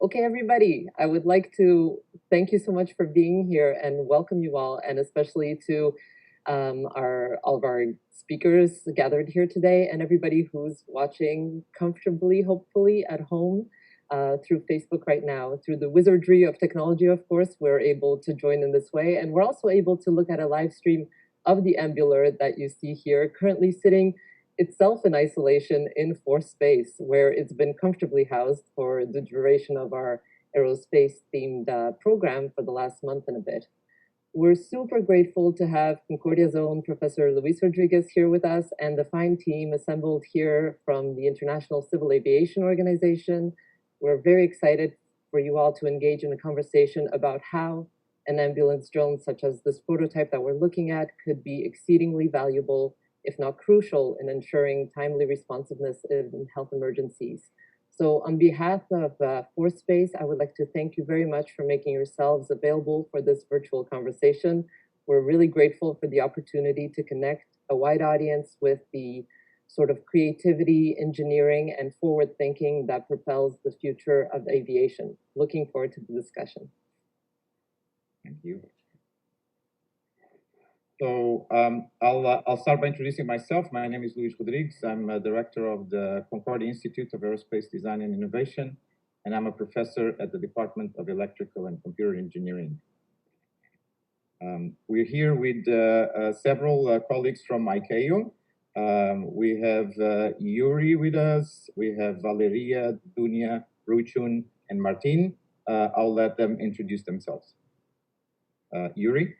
Okay, everybody, I would like to thank you so much for being here and welcome you all, and especially to all of our speakers gathered here today and everybody who's watching comfortably, hopefully, at home through Facebook right now. Through the wizardry of technology, of course, we're able to join in this way. And we're also able to look at a live stream of the Ambular that you see here, currently sitting itself in isolation in forced space, where it's been comfortably housed for the duration of our aerospace-themed program for the last month and a bit. We're super grateful to have Concordia's own Professor Luis Rodrigues here with us and the fine team assembled here from the International Civil Aviation Organization. We're very excited for you all to engage in a conversation about how an ambulance drone, such as this prototype that we're looking at, could be exceedingly valuable, if not crucial, in ensuring timely responsiveness in health emergencies. So on behalf of Force Space, I would like to thank you very much for making yourselves available for this virtual conversation. We're really grateful for the opportunity to connect a wide audience with the sort of creativity, engineering, and forward thinking that propels the future of aviation. Looking forward to the discussion. Thank you. So I'll start by introducing myself. My name is Luis Rodrigues. I'm a director of the Concordia Institute of Aerospace Design and Innovation, and I'm a professor at the Department of Electrical and Computer Engineering. We're here with several colleagues from ICAO. We have Yuri with us. We have Valeria, Dunia, Ruichun, and Martin. I'll let them introduce themselves. Yuri?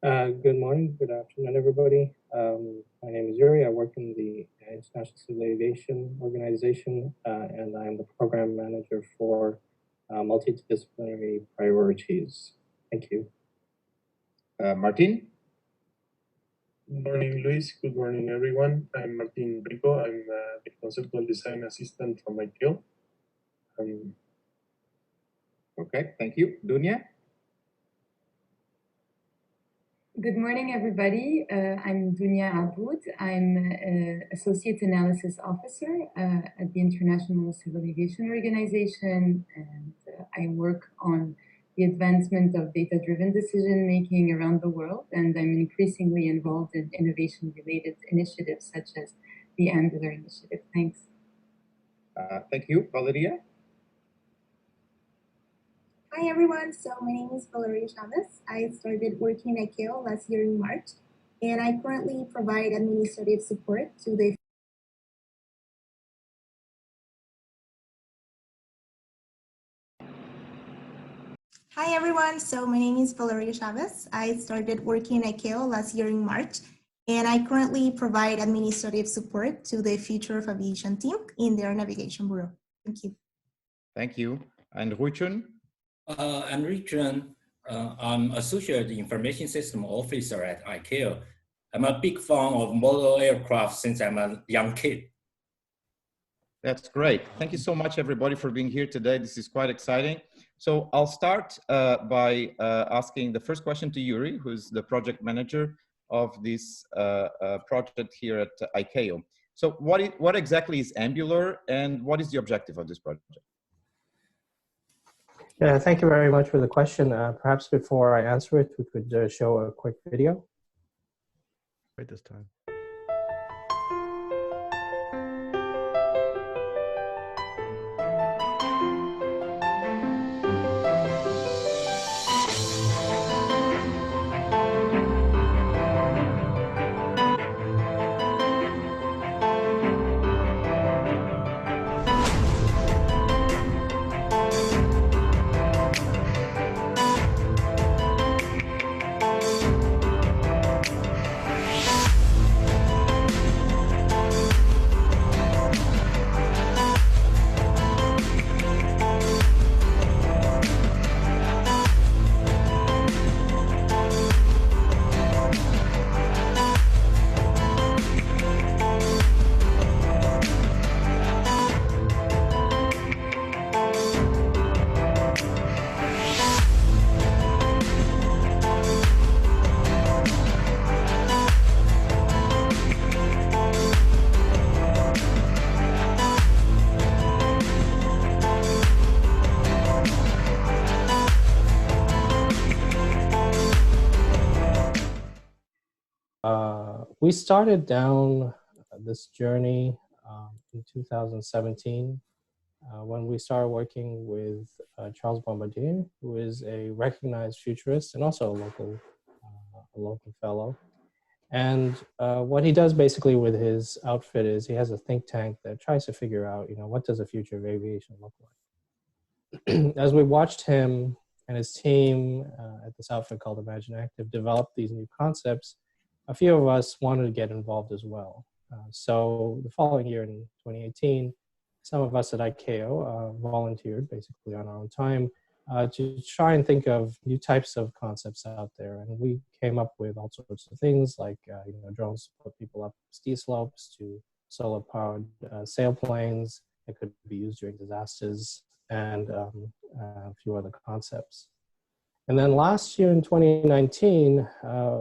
Good morning, good afternoon, everybody. My name is Yuri. I work in the International Civil Aviation Organization, and I'm the program manager for multidisciplinary priorities. Thank you. Martin? Good morning, Luis. Good morning, everyone. I'm Martin Rico. I'm the conceptual design assistant from ICAO. Okay, thank you. Dunia? Good morning, everybody. I'm Dunia Abboud. I'm an Associate Analysis Officer at the International Civil Aviation Organization, and I work on the advancement of data-driven decision-making around the world, and I'm increasingly involved in innovation-related initiatives such as the Ambular initiative. Thanks. Thank you. Valeria? Hi everyone, so my name is Valeria Chavez. I started working at ICAO last year in March, and I currently provide administrative support to the Hi everyone, so my name is Valeria Chavez. I started working at ICAO last year in March, and I currently provide administrative support to the Future of Aviation team in their Navigation Bureau. Thank you. Thank you. And Ruichun? I'm Ruichun. I'm Associate Information System Officer at ICAO. I'm a big fan of model aircraft since I'm a young kid. That's great. Thank you so much, everybody, for being here today. This is quite exciting. So I'll start by asking the first question to Yuri, who's the project manager of this project here at ICAO. So what exactly is Ambular, and what is the objective of this project? Yeah, thank you very much for the question. Perhaps before I answer it, we could show a quick video. Right this time. we started down this journey in 2017 when we started working with Charles Bombardier, who is a recognized futurist and also a local fellow. And what he does basically with his outfit is he has a think tank that tries to figure out, what does the future of aviation look like? As we watched him and his team at this outfit called Imagine Active develop these new concepts, a few of us wanted to get involved as well. So the following year in 2018, some of us at ICAO volunteered basically on our own time to try and think of new types of concepts out there. And we came up with all sorts of things like drones to put people up ski slopes, to solar powered sailplanes that could be used during disasters, and a few other concepts. And then last year in 2019,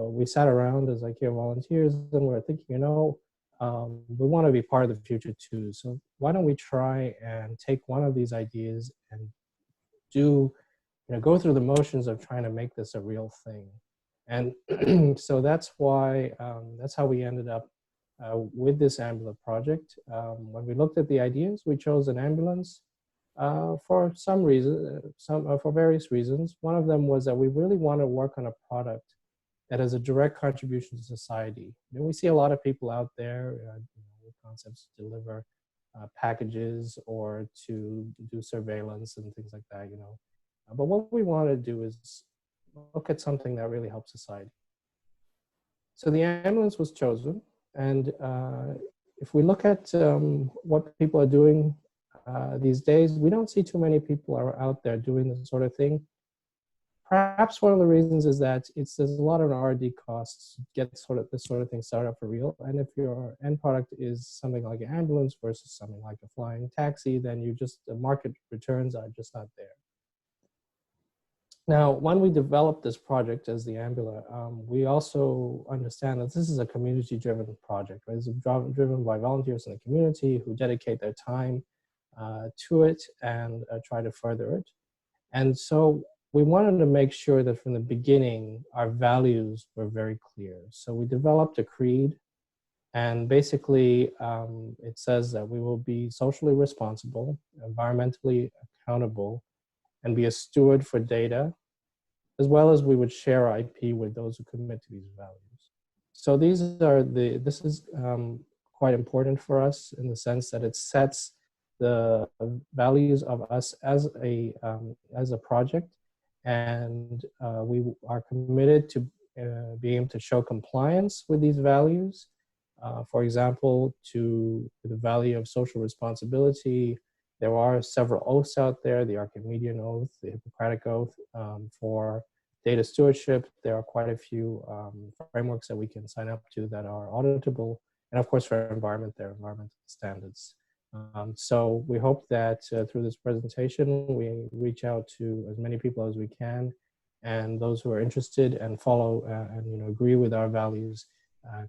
we sat around as ICAO volunteers and we were thinking, we want to be part of the future too. So why don't we try and take one of these ideas and go through the motions of trying to make this a real thing. And so that's how we ended up with this Ambular project. When we looked at the ideas, we chose an ambulance for some reason, for various reasons. One of them was that we really want to work on a product that has a direct contribution to society. We see a lot of people out there with concepts to deliver packages or to do surveillance and things like that, But what we want to do is look at something that really helps society. So the ambulance was chosen, and if we look at what people are doing these days, we don't see too many people are out there doing this sort of thing. Perhaps one of the reasons is that there's a lot of R&D costs to get this sort of thing started up for real. And if your end product is something like an ambulance versus something like a flying taxi, then the market returns are just not there. Now, when we developed this project as the Ambular, we also understand that this is a community-driven project, right? It's driven by volunteers in the community who dedicate their time to it and try to further it. And so we wanted to make sure that from the beginning, our values were very clear. So we developed a creed, and basically it says that we will be socially responsible, environmentally accountable, and be a steward for data, as well as we would share IP with those who commit to these values. So this is quite important for us in the sense that it sets the values of us as a project, and we are committed to being able to show compliance with these values. For example, to the value of social responsibility. There are several oaths out there, the Archimedean Oath, the Hippocratic Oath. For data stewardship, there are quite a few frameworks that we can sign up to that are auditable. And of course, for environment, there are environmental standards. So we hope that through this presentation, we reach out to as many people as we can, and those who are interested and follow and agree with our values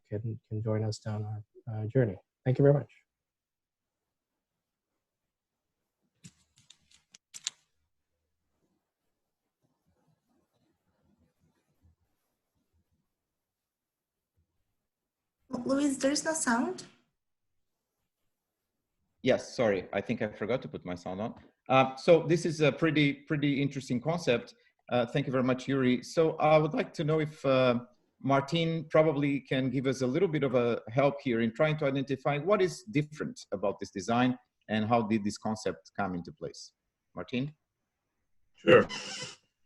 can join us down our journey. Thank you very much. Luis, there's no sound. Yes, sorry, I think I forgot to put my sound on. So this is a pretty interesting concept. Thank you very much, Yuri. So I would like to know if Martin probably can give us a little bit of a help here in trying to identify what is different about this design and how did this concept come into place. Martin? Sure.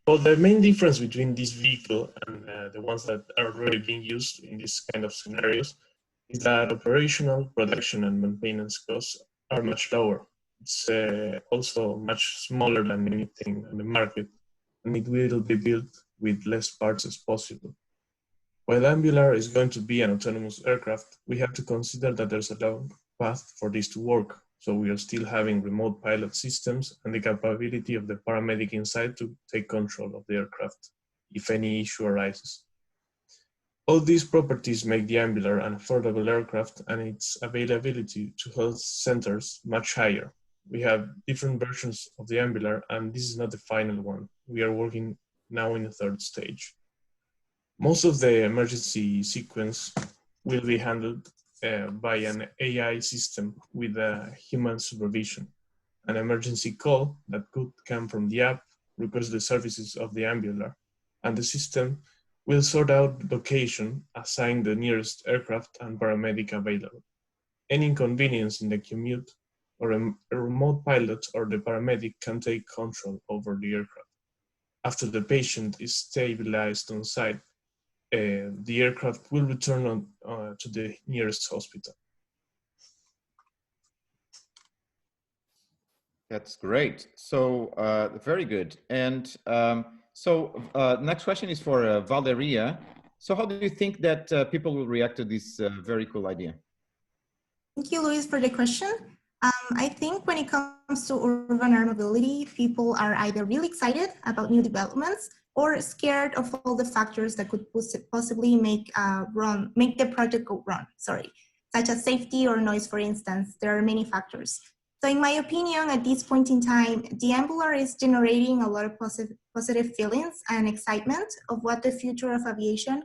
Well, the main difference between this vehicle and the ones that are already being used in this kind of scenarios is that operational, production, and maintenance costs are much lower. It's also much smaller than anything on the market, and it will be built with less parts as possible. While Ambular is going to be an autonomous aircraft, we have to consider that there's a long path for this to work. So we are still having remote pilot systems and the capability of the paramedic inside to take control of the aircraft if any issue arises. All these properties make the Ambular an affordable aircraft and its availability to health centers much higher. We have different versions of the Ambular, and this is not the final one. We are working now in the third stage. Most of the emergency sequence will be handled by an AI system with a human supervision. An emergency call that could come from the app requests the services of the Ambular, and the system will sort out the location, assign the nearest aircraft and paramedic available. Any inconvenience in the commute or a remote pilot or the paramedic can take control over the aircraft. After the patient is stabilized on site, the aircraft will return to the nearest hospital. That's great. So very good. And next question is for Valeria. So how do you think that people will react to this very cool idea? Thank you, Luis, for the question. I think when it comes to urban air mobility, people are either really excited about new developments or scared of all the factors that could possibly make the project go wrong, such as safety or noise, for instance. There are many factors. So in my opinion, at this point in time, the Ambular is generating a lot of positive feelings and excitement of what the future of aviation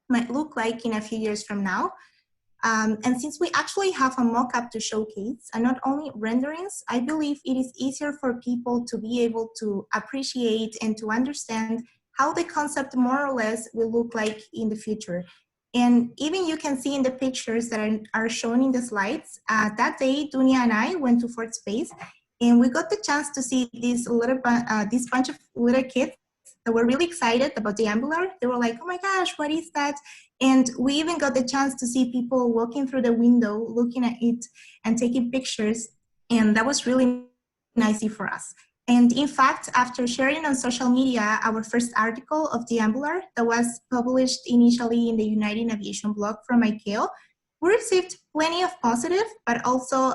might look like in a few years from now. And since we actually have a mock-up to showcase, and not only renderings, I believe it is easier for people to be able to appreciate and to understand how the concept more or less will look like in the future. And even you can see in the pictures that are shown in the slides, that day, Dunia and I went to Fort Space, and we got the chance to see this bunch of little kids that were really excited about the Ambular. They were like, oh my gosh, what is that? And we even got the chance to see people walking through the window, looking at it and taking pictures. And that was really nice for us. And in fact, after sharing on social media our first article of the Ambular that was published initially in the United Aviation blog from ICAO, we received plenty of positive, but also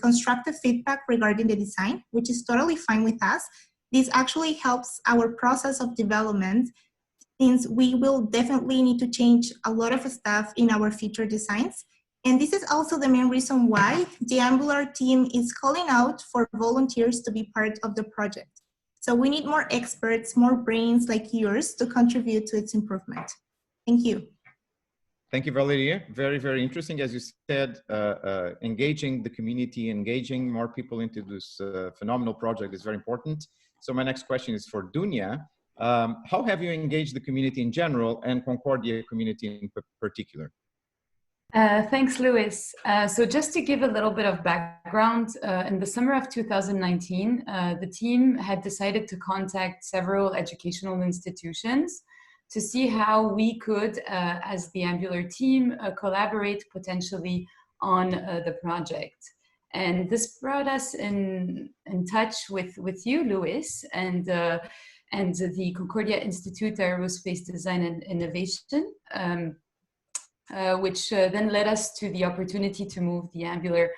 constructive feedback regarding the design, which is totally fine with us. This actually helps our process of development, since we will definitely need to change a lot of stuff in our future designs. And this is also the main reason why the Ambular team is calling out for volunteers to be part of the project. So we need more experts, more brains like yours to contribute to its improvement. Thank you. Thank you, Valeria. Very, very interesting. As you said, engaging the community, engaging more people into this phenomenal project is very important. So my next question is for Dunia. How have you engaged the community in general and Concordia community in particular? Thanks, Luis. So just to give a little bit of background, in the summer of 2019, the team had decided to contact several educational institutions to see how we could, as the Ambular team, collaborate potentially on the project. And this brought us in touch with you, Luis, and the Concordia Institute of Aerospace Design and Innovation, which then led us to the opportunity to move the Ambular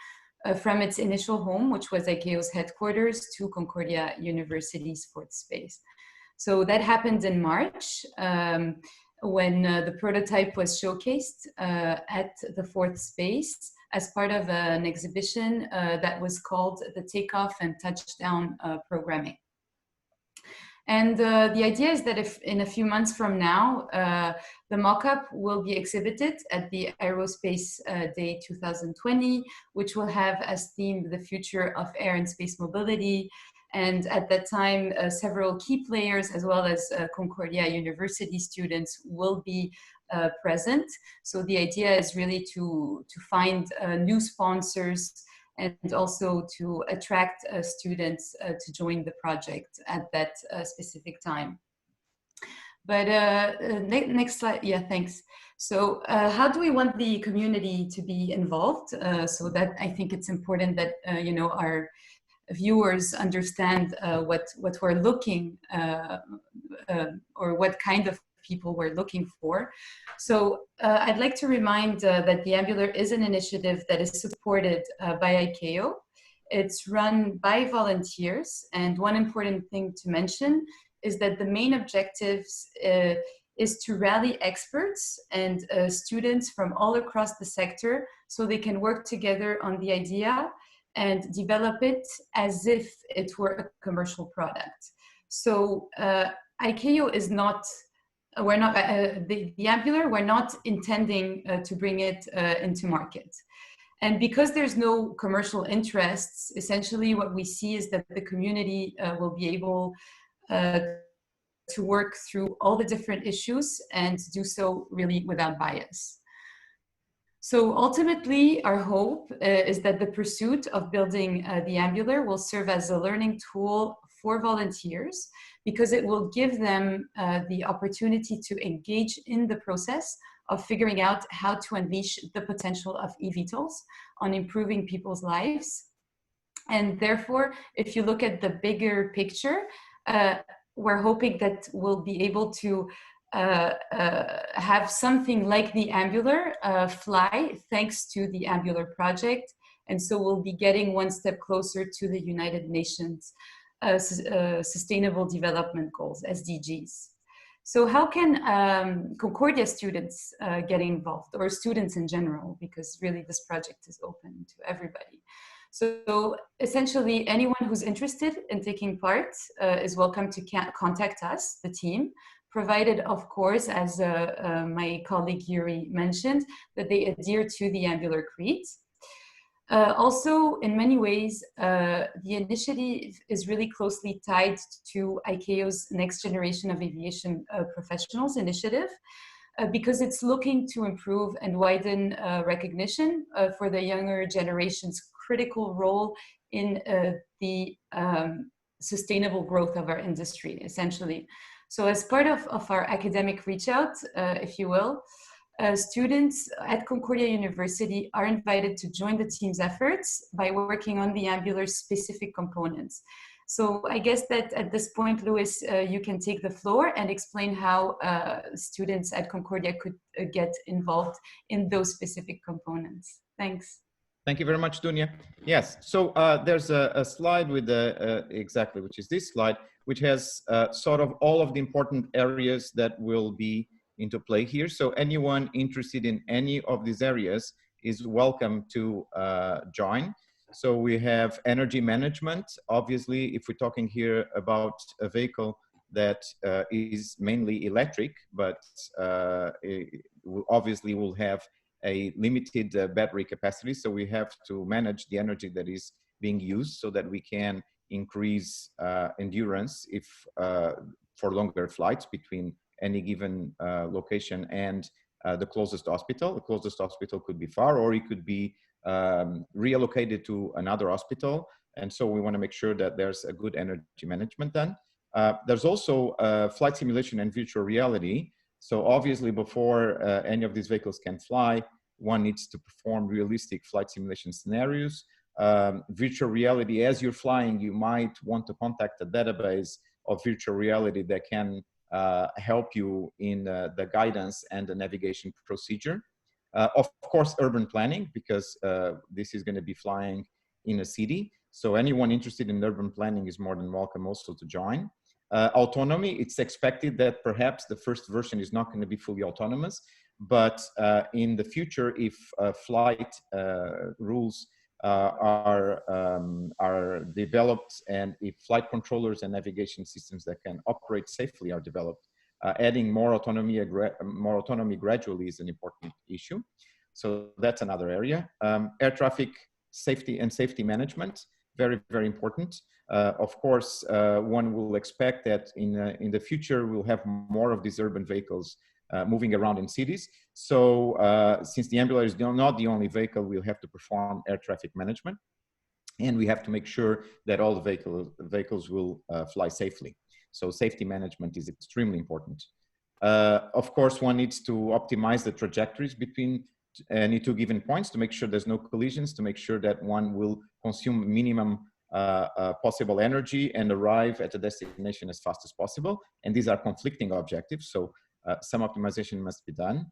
from its initial home, which was ICAO's headquarters, to Concordia University's Fourth Space. So that happened in March, when the prototype was showcased at the Fourth Space as part of an exhibition that was called the Takeoff and Touchdown Programming. And the idea is that if in a few months from now, the mock-up will be exhibited at the Aerospace Day 2020, which will have as theme the future of air and space mobility. And at that time, several key players, as well as Concordia University students, will be present. So the idea is really to find new sponsors and also to attract students to join the project at that specific time. But next slide, yeah, thanks. So how do we want the community to be involved? So that I think it's important that you know, our viewers understand what we're looking or what kind of people we're looking for. So I'd like to remind that the Ambular is an initiative that is supported by ICAO. It's run by volunteers, and one important thing to mention is that the main objectives is to rally experts and students from all across the sector so they can work together on the idea and develop it as if it were a commercial product. So ICAO is not we're not the Ambular. We're not intending to bring it into market. And because there's no commercial interests, essentially what we see is that the community will be able to work through all the different issues and do so really without bias. So ultimately, our hope is that the pursuit of building the Ambular will serve as a learning tool for volunteers, because it will give them the opportunity to engage in the process of figuring out how to unleash the potential of eVTOLs on improving people's lives. And therefore, if you look at the bigger picture, we're hoping that we'll be able to have something like the Ambular fly thanks to the Ambular project. And so we'll be getting one step closer to the United Nations Sustainable Development Goals, SDGs. So how can Concordia students get involved, or students in general, because really this project is open to everybody. So essentially anyone who's interested in taking part is welcome to contact us, the team, provided of course, as my colleague Yuri mentioned, that they adhere to the Ambular Creed. Also, in many ways, the initiative is really closely tied to ICAO's Next Generation of Aviation Professionals initiative, because it's looking to improve and widen recognition for the younger generation's critical role in the sustainable growth of our industry, essentially. So as part of our academic reach out, if you will, students at Concordia University are invited to join the team's efforts by working on the Ambular specific components. So I guess that at this point, Luis, you can take the floor and explain how students at Concordia could get involved in those specific components. Thanks. Thank you very much, Dunia. Yes, so there's a slide with exactly, which is this slide, which has sort of all of the important areas that will be into play here. So anyone interested in any of these areas is welcome to join. So we have energy management. Obviously, if we're talking here about a vehicle that is mainly electric, but obviously will have a limited battery capacity. So we have to manage the energy that is being used so that we can increase endurance if for longer flights between any given location and the closest hospital. The closest hospital could be far, or it could be reallocated to another hospital. And so we want to make sure that there's a good energy management done. There's also flight simulation and virtual reality. So obviously before any of these vehicles can fly, one needs to perform realistic flight simulation scenarios. Virtual reality, as you're flying, you might want to contact a database of virtual reality that can help you in the guidance and the navigation procedure. Of course, urban planning, because this is going to be flying in a city. So anyone interested in urban planning is more than welcome also to join. Autonomy, it's expected that perhaps the first version is not going to be fully autonomous, but in the future, if flight rules are developed, and if flight controllers and navigation systems that can operate safely are developed, adding more autonomy gradually is an important issue. So that's another area. Air traffic safety and safety management, very, very important. Of course, one will expect that in the future, we'll have more of these urban vehicles moving around in cities. So since the Ambular is not the only vehicle, we'll have to perform air traffic management. And we have to make sure that all the vehicles will fly safely. So safety management is extremely important. Of course, one needs to optimize the trajectories between any two given points to make sure there's no collisions, to make sure that one will consume minimum possible energy and arrive at the destination as fast as possible. And these are conflicting objectives, so some optimization must be done.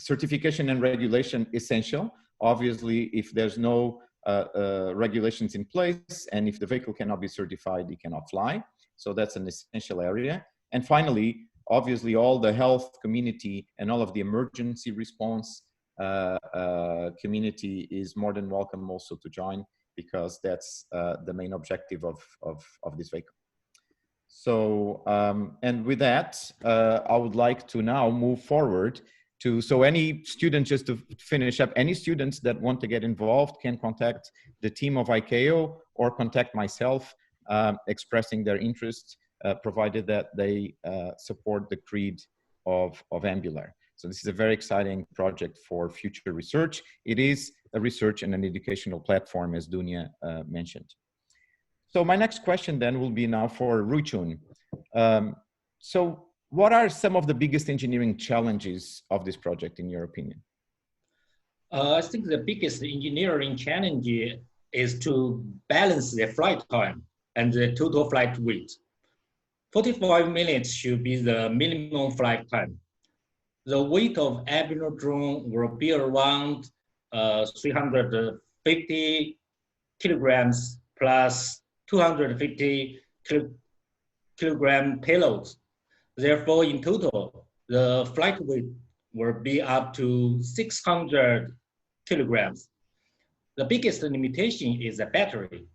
Certification and regulation essential. Obviously, if there's no regulations in place, and if the vehicle cannot be certified, it cannot fly. So that's an essential area. And finally, obviously, all the health community and all of the emergency response community is more than welcome also to join, because that's the main objective of this vehicle. So, and with that, I would like to now move forward to, so any student, just to finish up, any students that want to get involved can contact the team of ICAO or contact myself, expressing their interest, provided that they support the creed of Ambular. So this is a very exciting project for future research. It is a research and an educational platform, as Dunia mentioned. So my next question then will be now for Ruichun. So what are some of the biggest engineering challenges of this project, in your opinion? I think the biggest engineering challenge is to balance the flight time and the total flight weight. 45 minutes should be the minimum flight time. The weight of Ambular drone will be around 350 kilograms plus 250 kilogram payloads. Therefore, in total, the flight weight will be up to 600 kilograms. The biggest limitation is the battery.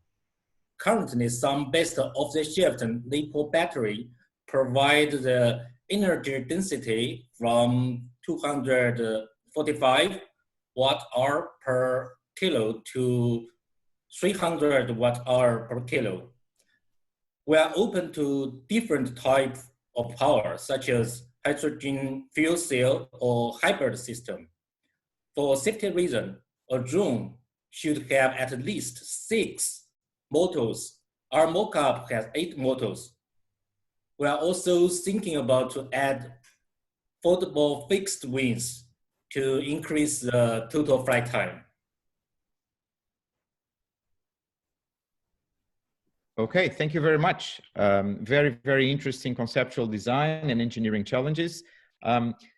Currently, some best off-the-shelf LiPo battery provide the energy density from 245 watt-hour per kilo to 300 watt-hour per kilo. We are open to different types of power, such as hydrogen fuel cell or hybrid system. For safety reason, a drone should have at least 6 motors. Our mockup has 8 motors. We are also thinking about to add foldable fixed wings to increase the total flight time. Okay, thank you very much. Very, very interesting conceptual design and engineering challenges.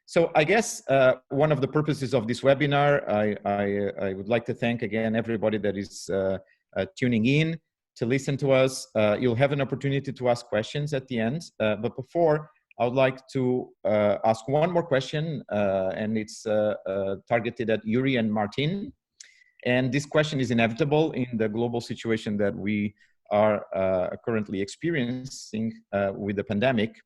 So I guess one of the purposes of this webinar, I would like to thank again everybody that is tuning in to listen to us. You'll have an opportunity to ask questions at the end, but before, I would like to ask one more question, and it's targeted at Yuri and Martin. And this question is inevitable in the global situation that we are currently experiencing with the pandemic.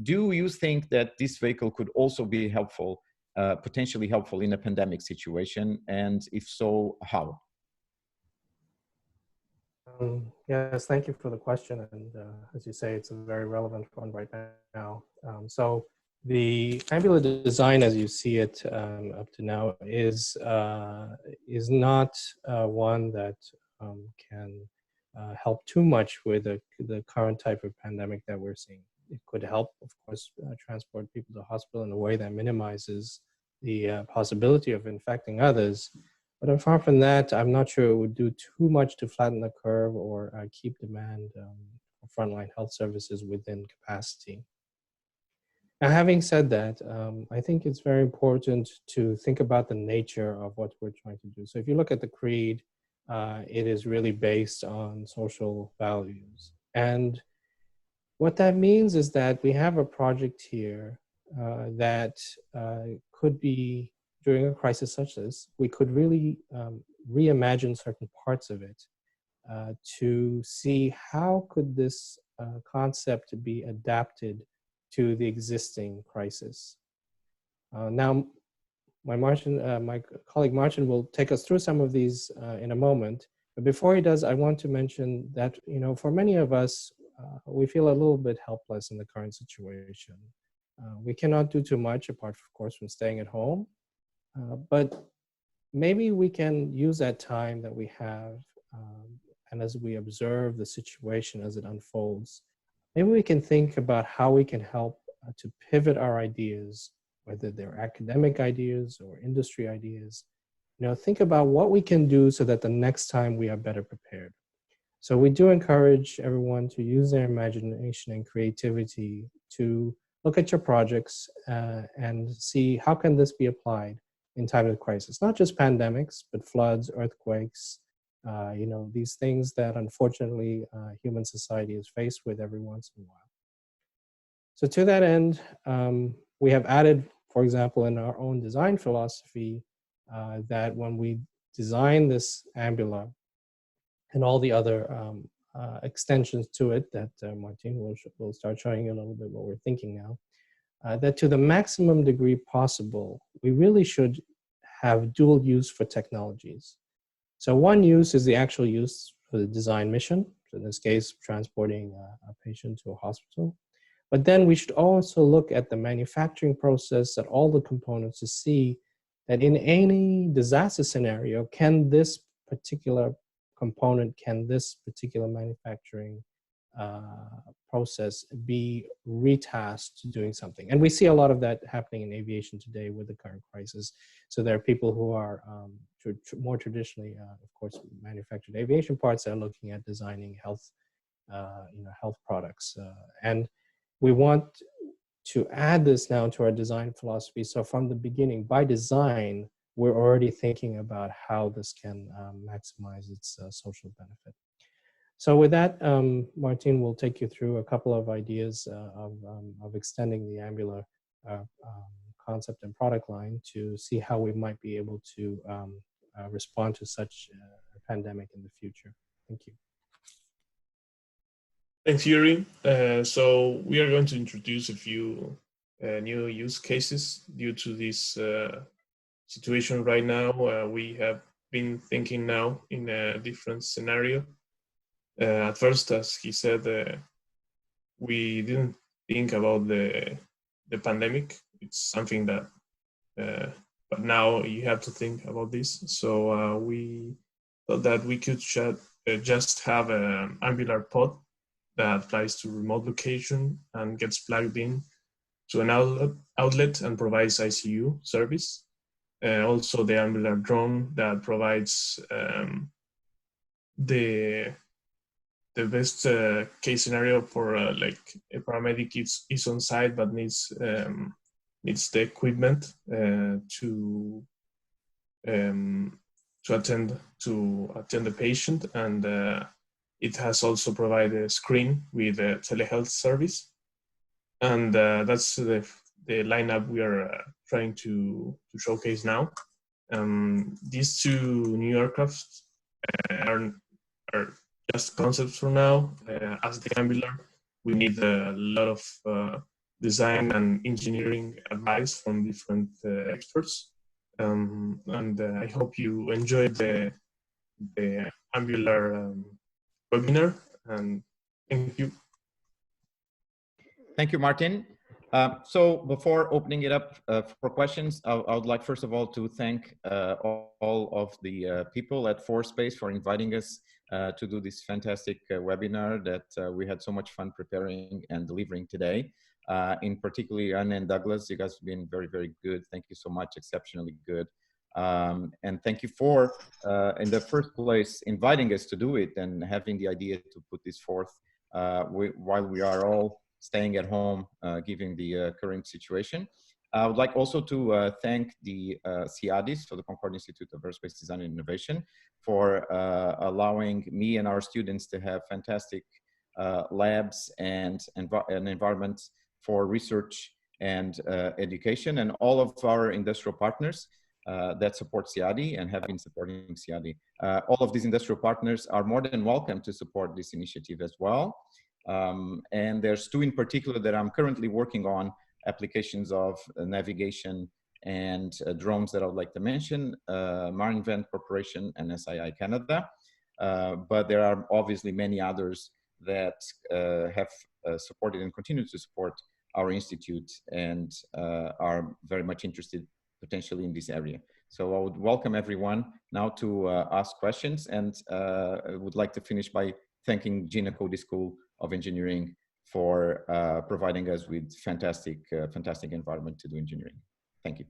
Do you think that this vehicle could also be helpful, potentially helpful in a pandemic situation? And if so, how? Yes, thank you for the question. And as you say, it's a very relevant one right now. So the Ambular design, as you see it up to now, is not one that can help too much with the current type of pandemic that we're seeing. It could help, of course, transport people to hospital in a way that minimizes the possibility of infecting others. But apart from that, I'm not sure it would do too much to flatten the curve or keep demand for frontline health services within capacity. Now, having said that, I think it's very important to think about the nature of what we're trying to do. So if you look at the creed, it is really based on social values. And what that means is that we have a project here that could be, during a crisis such as this, we could really reimagine certain parts of it to see how could this concept be adapted to the existing crisis. Now, my colleague Martin will take us through some of these in a moment. But before he does, I want to mention that, you know, for many of us, we feel a little bit helpless in the current situation. We cannot do too much apart, of course, from staying at home. But maybe we can use that time that we have, and as we observe the situation as it unfolds, maybe we can think about how we can help to pivot our ideas, whether they're academic ideas or industry ideas. You know, think about what we can do so that the next time we are better prepared. So we do encourage everyone to use their imagination and creativity to look at your projects and see how can this be applied in times of crisis, not just pandemics, but floods, earthquakes, you know, these things that unfortunately human society is faced with every once in a while. So to that end, we have added, for example, in our own design philosophy, that when we design this Ambular and all the other extensions to it that Martin will start showing you a little bit what we're thinking now. That to the maximum degree possible, we really should have dual use for technologies. So one use is the actual use for the design mission, so in this case, transporting a patient to a hospital. But then we should also look at the manufacturing process, at all the components, to see that in any disaster scenario, can this particular component, can this particular manufacturing process be retasked to doing something? And we see a lot of that happening in aviation today with the current crisis. So there are people who are more traditionally, of course, manufactured aviation parts that are looking at designing health, health products. And we want to add this now to our design philosophy. So from the beginning, by design, we're already thinking about how this can maximize its social benefit. So with that, Martin will take you through a couple of ideas of extending the Ambular concept and product line to see how we might be able to respond to such a pandemic in the future. Thank you. Thanks, Yuri. So we are going to introduce a few new use cases due to this situation right now. We have been thinking now in a different scenario. At first, as he said, we didn't think about the pandemic. It's something that, but now you have to think about this. So we thought that we could just have an Ambular pod that flies to remote location and gets plugged in to an outlet and provides ICU service. Also the Ambular drone that provides the best case scenario for like a paramedic is on site but needs the equipment to attend the patient, and it has also provided a screen with a telehealth service, and that's the lineup we are trying to showcase now. These two new aircrafts are just concepts for now. As the Ambular, we need a lot of design and engineering advice from different experts, and I hope you enjoyed the Ambular webinar, and thank you. Thank you, Martin. So before opening it up for questions, I would like first of all to thank all of the people at ForeSpace for inviting us to do this fantastic webinar that we had so much fun preparing and delivering today. In particular, Anne and Douglas, you guys have been very, very good. Thank you so much, exceptionally good. And thank you for, in the first place, inviting us to do it and having the idea to put this forth while we are all staying at home, given the current situation. I would like also to thank the CIADIS, so the Concordia Institute of Aerospace Design and Innovation, for allowing me and our students to have fantastic labs and an environment for research and education, and all of our industrial partners that support CIADI and have been supporting CIADI. All of these industrial partners are more than welcome to support this initiative as well. And there's two in particular that I'm currently working on, applications of navigation and drones that I would like to mention, Marinvent Corporation and SII Canada. But there are obviously many others that have supported and continue to support our institute and are very much interested potentially in this area. So I would welcome everyone now to ask questions, and I would like to finish by thanking Gina Cody School of Engineering for providing us with fantastic environment to do engineering. Thank you.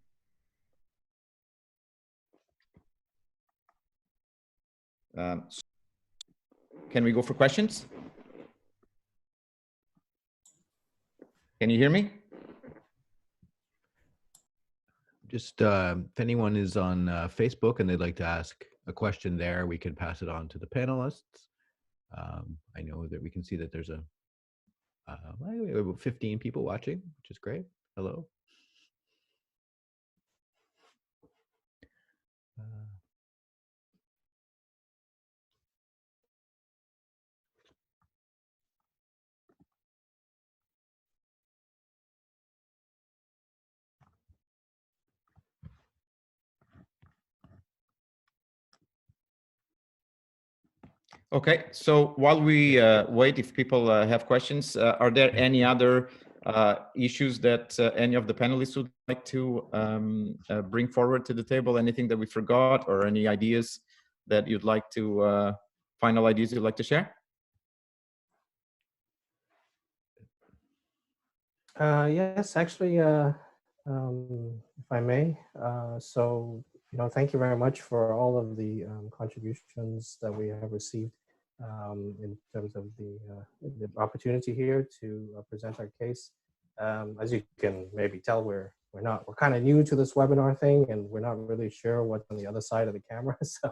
Can we go for questions? Can you hear me? Just if anyone is on Facebook and they'd like to ask a question there, we can pass it on to the panelists. I know that we can see that there's we have about 15 people watching, which is great. Hello. Okay, so while we wait, if people have questions, are there any other issues that any of the panelists would like to bring forward to the table? Anything that we forgot, or any ideas that you'd like to, final ideas you'd like to share? Yes, actually, if I may. So, thank you very much for all of the contributions that we have received in terms of the opportunity here to present our case. As you can maybe tell, we're kind of new to this webinar thing, and we're not really sure what's on the other side of the camera. So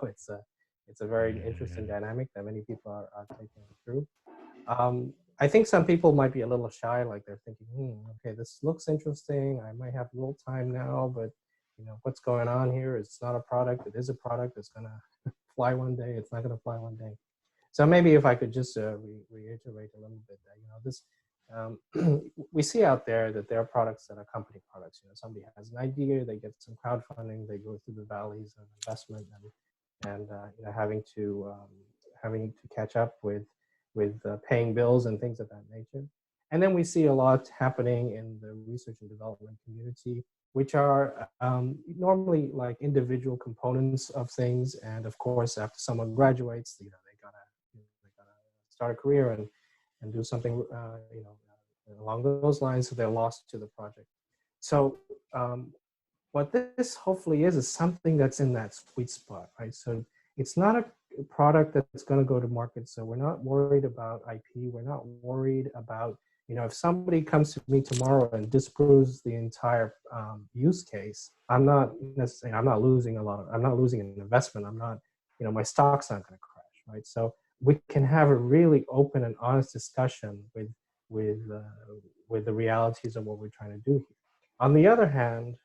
it's a very interesting dynamic that many people are taking through. I think some people might be a little shy, like they're thinking, okay, this looks interesting. I might have a little time now, but what's going on here? It's not a product. It is a product. It's gonna fly one day. It's not gonna fly one day. So maybe if I could just reiterate a little bit that this we see out there that there are products that are company products. Somebody has an idea, they get some crowdfunding, they go through the valleys of investment and having to catch up with paying bills and things of that nature. And then we see a lot happening in the research and development community, which are normally like individual components of things. And of course, after someone graduates, they gotta start a career and do something along those lines, so they're lost to the project. So what this hopefully is something that's in that sweet spot, right? So it's not a product that's going to go to market. So we're not worried about IP. We're not worried about, if somebody comes to me tomorrow and disproves the entire use case, I'm not losing I'm not losing an investment. I'm not, my stock's not going to crash, right? So we can have a really open and honest discussion with the realities of what we're trying to do here. On the other hand,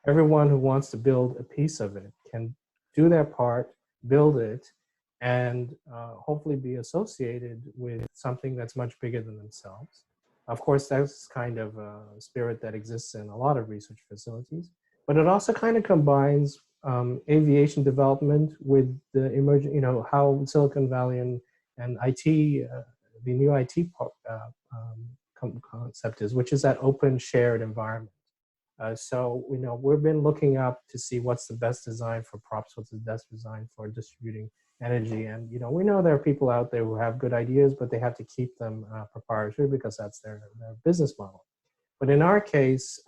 everyone who wants to build a piece of it can do their part, build it, and hopefully be associated with something that's much bigger than themselves. Of course, that's kind of a spirit that exists in a lot of research facilities, but it also kind of combines aviation development with the emerging, how Silicon Valley and IT, the new IT concept is, which is that open shared environment. So, we've been looking up to see what's the best design for props, what's the best design for distributing energy. And, we know there are people out there who have good ideas, but they have to keep them proprietary because that's their business model. But in our case,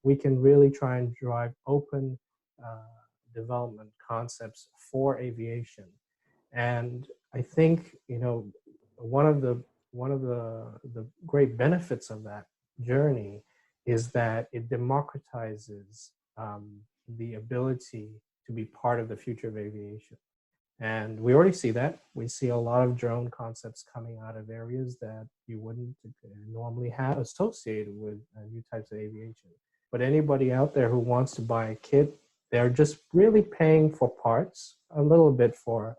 we can really try and drive open development concepts for aviation. And I think, one of the great benefits of that journey is that it democratizes the ability to be part of the future of aviation. And we already see that. We see a lot of drone concepts coming out of areas that you wouldn't normally have associated with new types of aviation. But anybody out there who wants to buy a kit, they're just really paying for parts, a little bit for,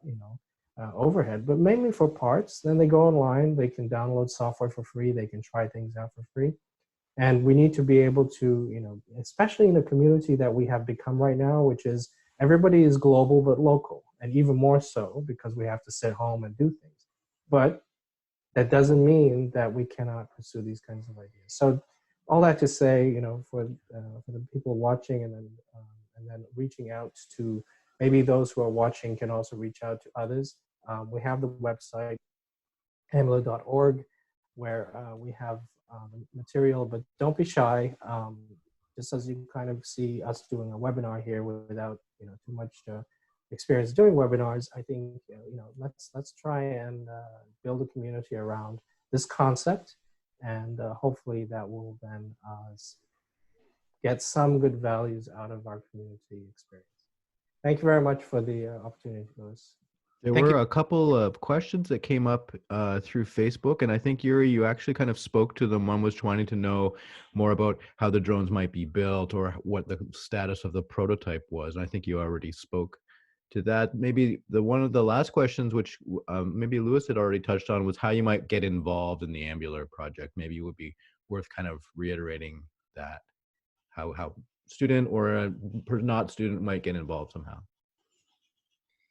overhead, but mainly for parts. Then they go online, they can download software for free, they can try things out for free. And we need to be able to, especially in the community that we have become right now, which is everybody is global but local, and even more so because we have to sit home and do things. But that doesn't mean that we cannot pursue these kinds of ideas. So all that to say, for the people watching and then reaching out to maybe those who are watching can also reach out to others. We have the website, ambular.org, where we have material, but don't be shy. Just as you kind of see us doing a webinar here without too much experience doing webinars, I think let's try and build a community around this concept, and hopefully that will then get some good values out of our community experience. Thank you very much for the opportunity, Louis. There were a couple of questions that came up through Facebook, and I think, Yuri, you actually kind of spoke to them. One was wanting to know more about how the drones might be built or what the status of the prototype was. And I think you already spoke to that. Maybe one of the last questions, which maybe Louis had already touched on, was how you might get involved in the Ambular project. Maybe it would be worth kind of reiterating that, how student or a not student might get involved somehow.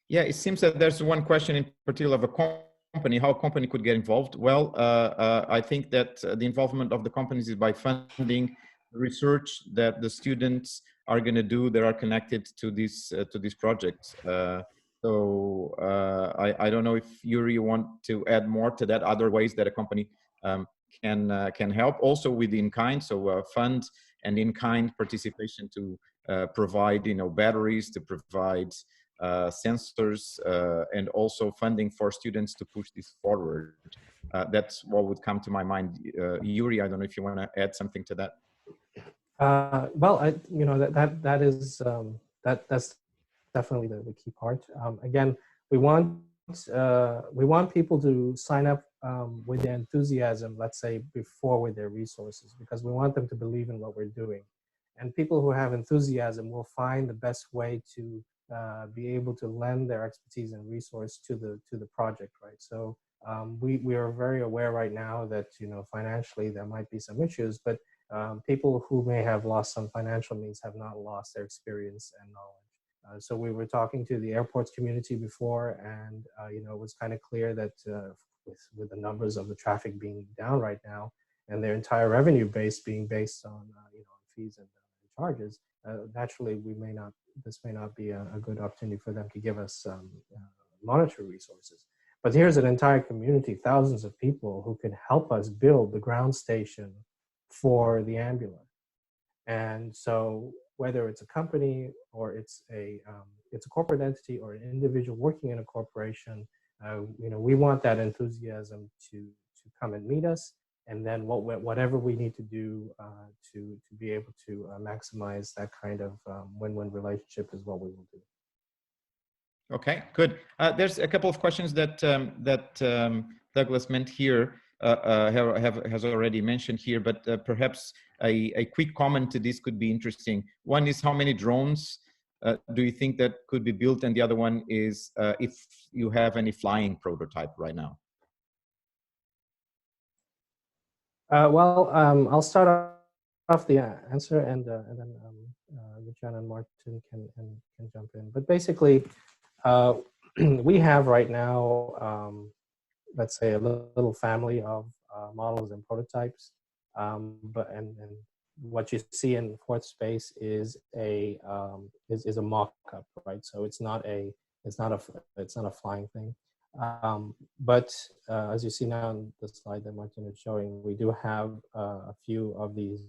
Yeah, it seems that there's one question in particular of a company, how a company could get involved. Well, I think that the involvement of the companies is by funding research that the students are going to do that are connected to these projects. I don't know if Yuri, you want to add more to that, other ways that a company can help, also with in-kind, so fund and in-kind participation to provide, batteries, to provide sensors, and also funding for students to push this forward. That's what would come to my mind. Yuri, I don't know if you want to add something to that. Well, that's definitely the key part. Again, we want people to sign up with their enthusiasm, let's say, before with their resources, because we want them to believe in what we're doing. And people who have enthusiasm will find the best way to be able to lend their expertise and resource to the project, right? So we are very aware right now that financially there might be some issues, but people who may have lost some financial means have not lost their experience and knowledge. So we were talking to the airports community before, and it was kind of clear that with the numbers of the traffic being down right now, and their entire revenue base being based on fees and charges, naturally this may not be a good opportunity for them to give us monetary resources. But here's an entire community, thousands of people who can help us build the ground station for the Ambular. And so whether it's a company or it's a corporate entity or an individual working in a corporation, we want that enthusiasm to come and meet us. And then whatever we need to do to be able to maximize that kind of win-win relationship is what we will do. Okay, good. There's a couple of questions that Douglas meant here, has already mentioned here, but perhaps a quick comment to this could be interesting. One is, how many drones do you think that could be built? And the other one is if you have any flying prototype right now. I'll start off the answer, and then Ruichun and Martin can jump in. But basically, we have right now, let's say, a little family of models and prototypes. But what you see in fourth space is a mock-up, right? So it's not a flying thing. But as you see now on the slide that Martin is showing, we do have a few of these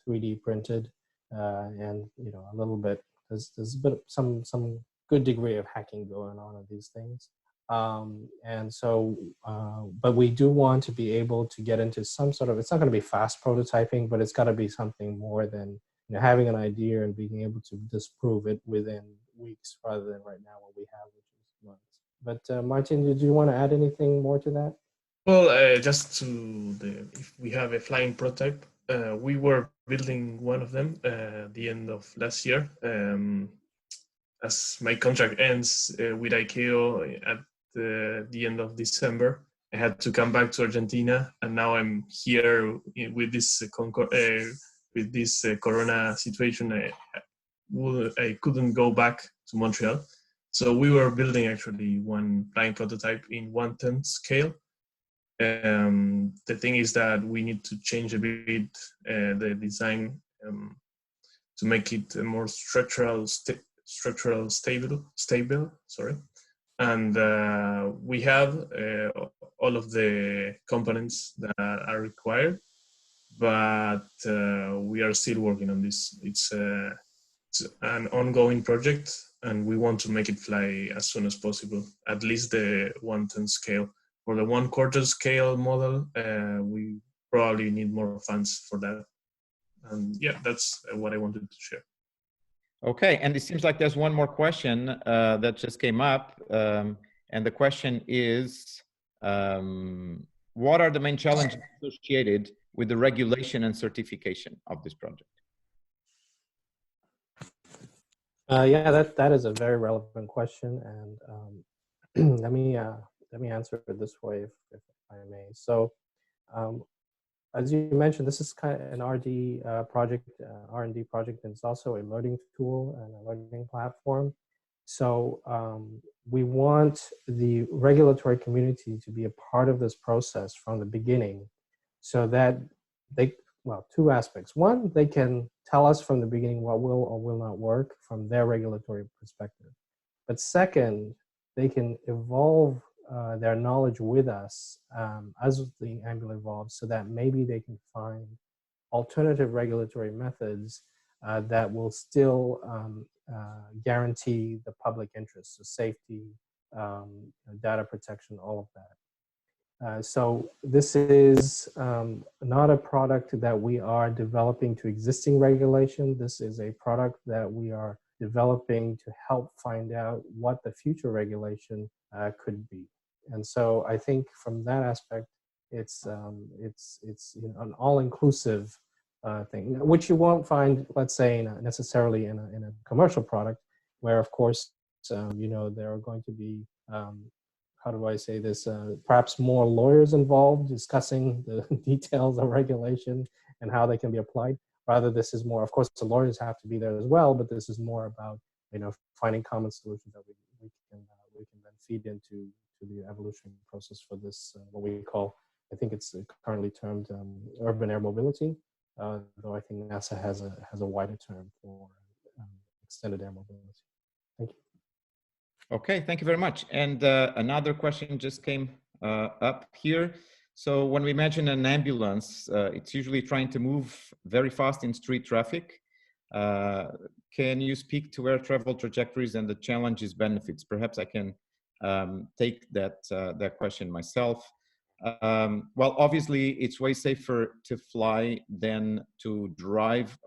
3D printed, and a little bit, there's a bit some good degree of hacking going on these things. And so, but we do want to be able to get into some sort of, it's not going to be fast prototyping, but it's got to be something more than having an idea and being able to disprove it within weeks rather than right now what we have, which is months. But Martin, did you want to add anything more to that? Well, just if we have a flying prototype, we were building one of them at the end of last year. As my contract ends with ICAO at the end of December, I had to come back to Argentina, and now I'm here with this Corona situation. I couldn't go back to Montreal, so we were building actually one flying prototype in 1/10 scale. The thing is that we need to change a bit the design to make it more structural stable. Sorry, and we have all of the components that are required, but we are still working on this. It's an ongoing project, and we want to make it fly as soon as possible, at least the 1/10 scale. For the 1/4 scale model, we probably need more funds for that. And yeah, that's what I wanted to share. Okay, and it seems like there's one more question that just came up. And the question is, what are the main challenges associated with the regulation and certification of this project? Yeah, that is a very relevant question, and let me answer it this way, if I may. So, as you mentioned, this is kind of an R&D project, and it's also a learning tool and a learning platform. So we want the regulatory community to be a part of this process from the beginning, so that they, well, two aspects. One, they can tell us from the beginning what will or will not work from their regulatory perspective. But second, they can evolve their knowledge with us as the Ambular evolves, so that maybe they can find alternative regulatory methods that will still guarantee the public interest, so safety, data protection, all of that. So this is not a product that we are developing to existing regulation. This is a product that we are developing to help find out what the future regulation could be. And so I think from that aspect, it's you know, an all-inclusive thing, which you won't find, let's say, necessarily in a commercial product, where of course, you know, there are going to be how do I say this, perhaps more lawyers involved discussing the details of regulation and how they can be applied. Rather, this is more, of course, the lawyers have to be there as well, but this is more about, you know, finding common solutions that we can then feed into the evolution process for this, what we call, I think it's currently termed urban air mobility, though I think NASA has a wider term for extended air mobility. Thank you. Okay, thank you very much. And another question just came up here. So when we imagine an ambulance, it's usually trying to move very fast in street traffic. Can you speak to air travel trajectories and the challenges, benefits? Perhaps I can take that question myself. Well, obviously, it's way safer to fly than to drive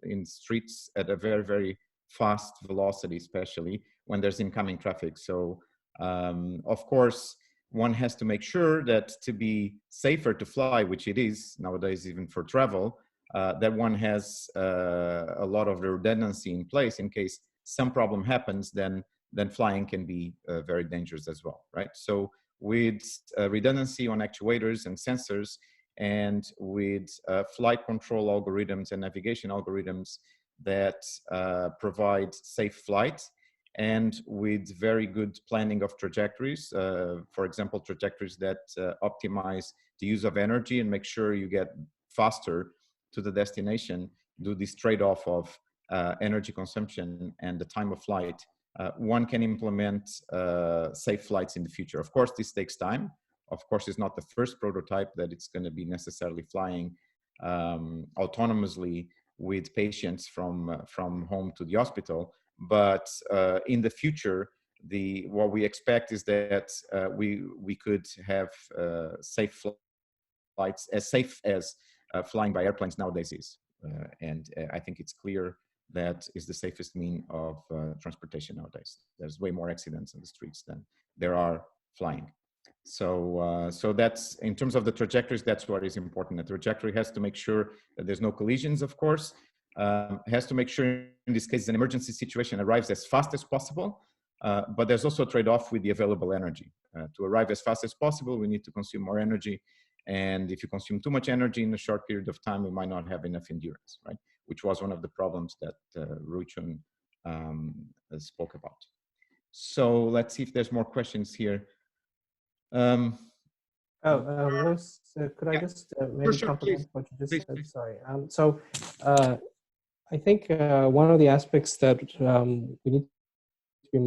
in streets at a very, very fast velocity, especially when there's incoming traffic. So of course, one has to make sure that to be safer to fly, which it is nowadays even for travel, that one has a lot of redundancy in place in case some problem happens, then flying can be very dangerous as well, right? So with redundancy on actuators and sensors, and with flight control algorithms and navigation algorithms that provide safe flight, and with very good planning of trajectories, for example, trajectories that optimize the use of energy and make sure you get faster to the destination, do this trade-off of energy consumption and the time of flight, one can implement safe flights in the future. Of course, this takes time. Of course, it's not the first prototype that it's going to be necessarily flying autonomously with patients from home to the hospital. But in the future, what we expect is that we could have safe flights, as safe as flying by airplanes nowadays is. And I think it's clear that is the safest mean of transportation nowadays. There's way more accidents on the streets than there are flying. So that's, in terms of the trajectories, that's what is important. The trajectory has to make sure that there's no collisions, of course. Has to make sure, in this case, an emergency situation arrives as fast as possible, but there's also a trade-off with the available energy. To arrive as fast as possible, we need to consume more energy. And if you consume too much energy in a short period of time, we might not have enough endurance, right? Which was one of the problems that Ruichun spoke about. So let's see if there's more questions here. Lewis, could I just maybe compliment what you just said? Sorry. So I think one of the aspects that we need to be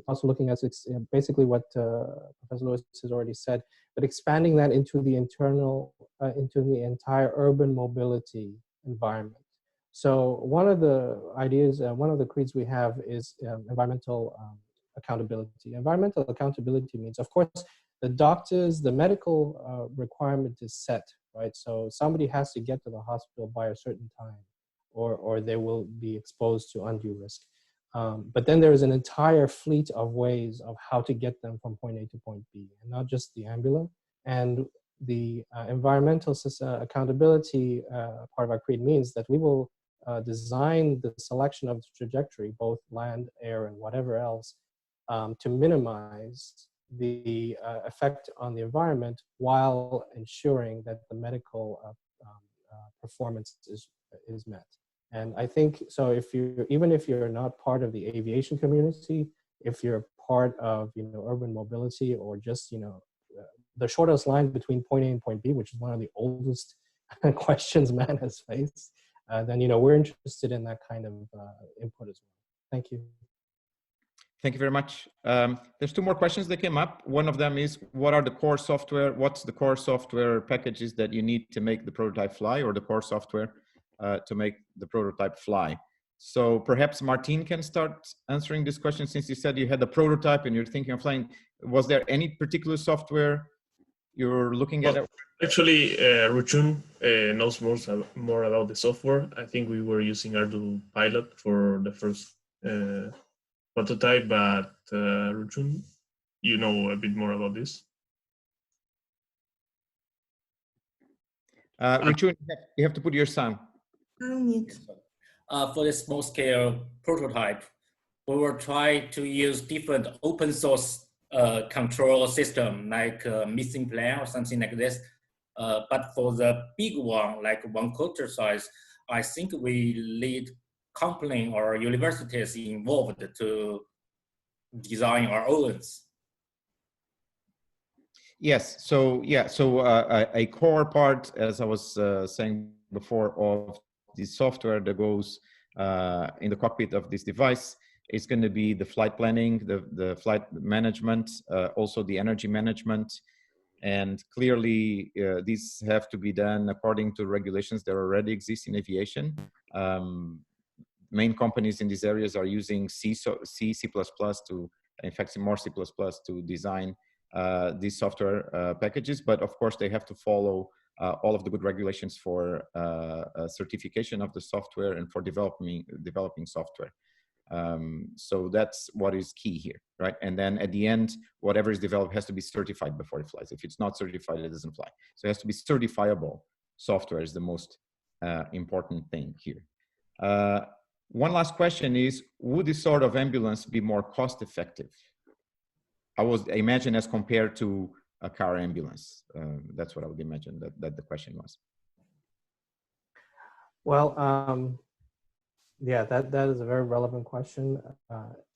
also looking at is basically what Professor Lewis has already said, but expanding that into the into the entire urban mobility environment. So one of the ideas, one of the creeds we have is environmental accountability. Environmental accountability means, of course, the doctors, the medical requirement is set, right? So somebody has to get to the hospital by a certain time, or they will be exposed to undue risk. But then there is an entire fleet of ways of how to get them from point A to point B, and not just the Ambular. And the environmental accountability part of our creed means that we will design the selection of the trajectory, both land, air, and whatever else, to minimize the effect on the environment while ensuring that the medical performance is met. And I think, so even if you're not part of the aviation community, if you're part of, urban mobility, or just, the shortest line between point A and point B, which is one of the oldest questions man has faced, then, we're interested in that kind of input as well. Thank you. Thank you very much. There's two more questions that came up. One of them is, what's the core software packages that you need to make the prototype fly, or the core software to make the prototype fly? So perhaps Martin can start answering this question, since you said you had a prototype and you're thinking of flying. Was there any particular software you're looking at? Actually, Ruichun knows more about the software. I think we were using Ardu Pilot for the first prototype, but Ruichun, you know a bit more about this. Ruichun, you have to put your sound. For the small scale prototype, we will try to use different open source control system, like missing plan or something like this. But for the big one, like 1 quarter size, I think we need company or universities involved to design our own. Yes, so a core part, as I was saying before, of the software that goes in the cockpit of this device is going to be the flight planning, the flight management, also the energy management. And clearly, these have to be done according to regulations that already exist in aviation. Main companies in these areas are using C++ to, in fact, more C++ to design these software packages. But of course, they have to follow all of the good regulations for certification of the software and for developing software. So that's what is key here, right? And then at the end, whatever is developed has to be certified before it flies. If it's not certified, it doesn't fly. So it has to be certifiable software is the most important thing here. One last question is, would this sort of ambulance be more cost effective? I imagine as compared to a car ambulance. That's what I would imagine that the question was. Well, yeah, that is a very relevant question.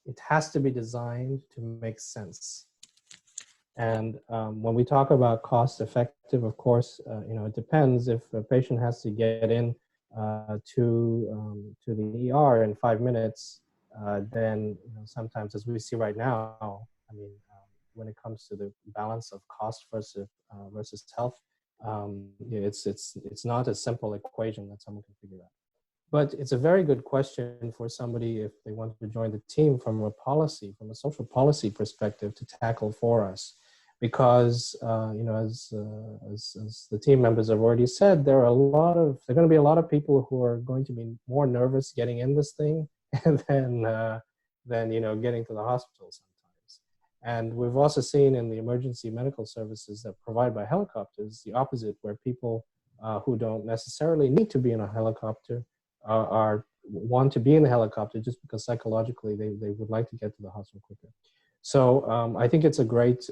It has to be designed to make sense. And when we talk about cost effective, of course, it depends. If a patient has to get in to the ER in 5 minutes, then sometimes, as we see right now, I mean, when it comes to the balance of cost versus health, it's not a simple equation that someone can figure out. But it's a very good question for somebody if they want to join the team from a social policy perspective to tackle for us. Because, as the team members have already said, there are going to be a lot of people who are going to be more nervous getting in this thing than getting to the hospital sometimes. And we've also seen in the emergency medical services that provided by helicopters, the opposite, where people who don't necessarily need to be in a helicopter want to be in the helicopter just because psychologically they would like to get to the hospital quicker. So I think it's a great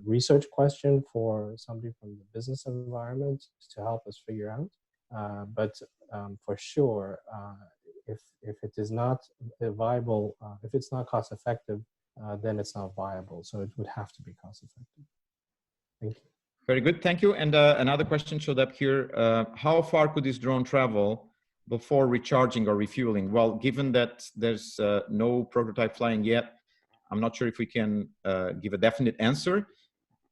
research question for somebody from the business environment to help us figure out. But for sure, if it is not viable, if it's not cost effective, then it's not viable. So it would have to be cost effective. Thank you. Very good, thank you. And another question showed up here. How far could this drone travel before recharging or refueling? Well, given that there's no prototype flying yet, I'm not sure if we can give a definite answer,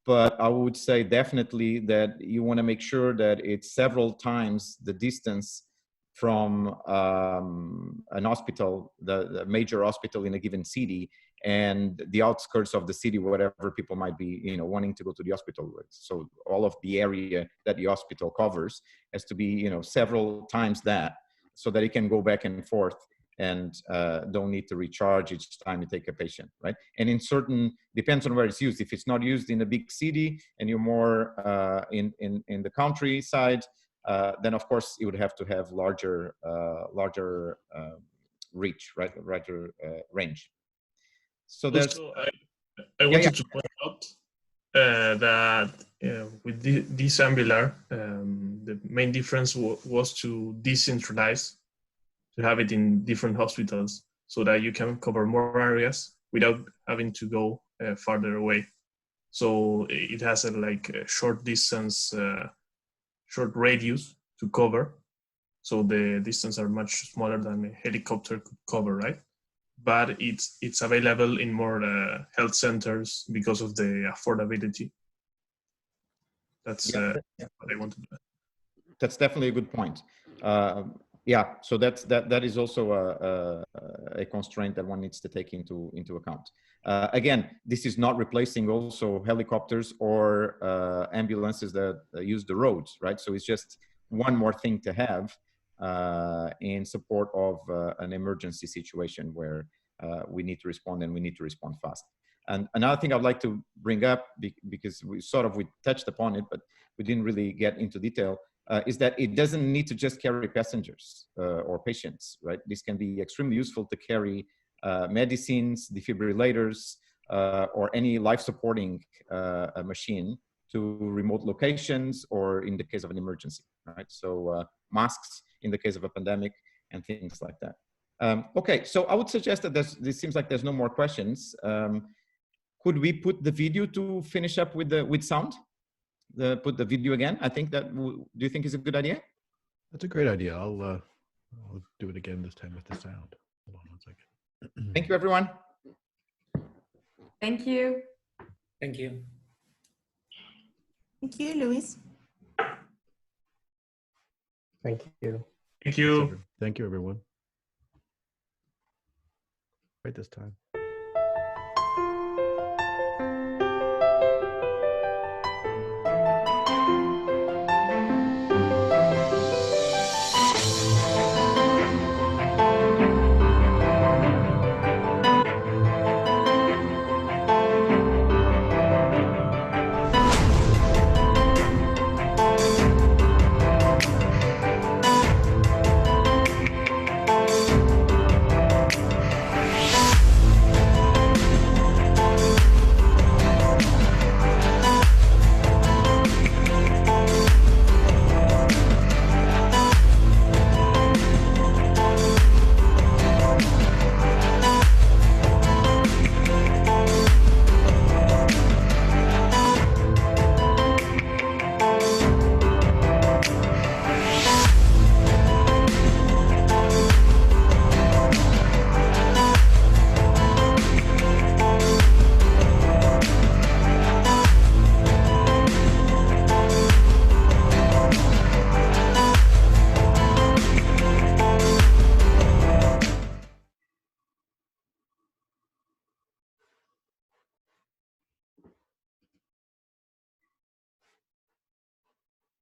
but I would say definitely that you want to make sure that it's several times the distance from an hospital, the major hospital in a given city, and the outskirts of the city, whatever people might be, wanting to go to the hospital with. So all of the area that the hospital covers has to be, several times that, so that it can go back and forth and don't need to recharge each time you take a patient, right? And in certain, depends on where it's used. If it's not used in a big city and you're more in the countryside, then of course you would have to have larger reach, right? Larger range. So there's. Also, I wanted to point out that with this Ambular, the main difference was to decentralize, to have it in different hospitals so that you can cover more areas without having to go farther away. So it has a short distance, short radius to cover. So the distance are much smaller than a helicopter could cover, right? But it's available in more health centers because of the affordability. That's what I wanted to add. That's definitely a good point. Yeah, so that is also a constraint that one needs to take into account. Again, this is not replacing also helicopters or ambulances that use the roads, right? So it's just one more thing to have in support of an emergency situation where we need to respond, and we need to respond fast. And another thing I'd like to bring up, because we touched upon it, but we didn't really get into detail, is that it doesn't need to just carry passengers or patients, right? This can be extremely useful to carry medicines, defibrillators, or any life-supporting machine to remote locations, or in the case of an emergency, right? So masks in the case of a pandemic and things like that. Okay, so I would suggest that this seems like there's no more questions. Could we put the video to finish up with sound? Put the video again. I think that, do you think is a good idea? That's a great idea. I'll do it again this time with the sound. Hold on one second. Thank you, everyone. Thank you. Thank you. Thank you, Luis. Thank you. Thank you. Thank you, everyone. Right this time.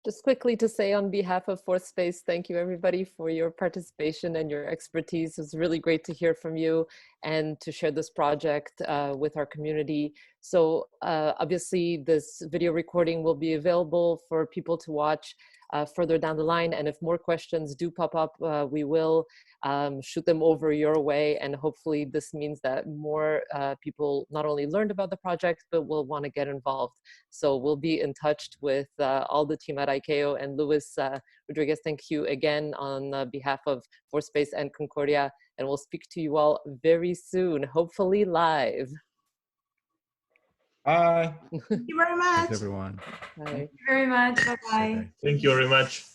Just quickly to say on behalf of Fourth Space, thank you everybody for your participation and your expertise. It was really great to hear from you and to share this project with our community. So obviously this video recording will be available for people to watch further down the line. And if more questions do pop up, we will shoot them over your way. And hopefully this means that more people not only learned about the project, but will want to get involved. So we'll be in touch with all the team at ICAO. And Luis Rodrigues, thank you again on behalf of Fourth Space and Concordia. And we'll speak to you all very soon, hopefully live. Bye. Thank you very much. Thanks, everyone. Bye. Thank you very much. Bye-bye. Thank you very much.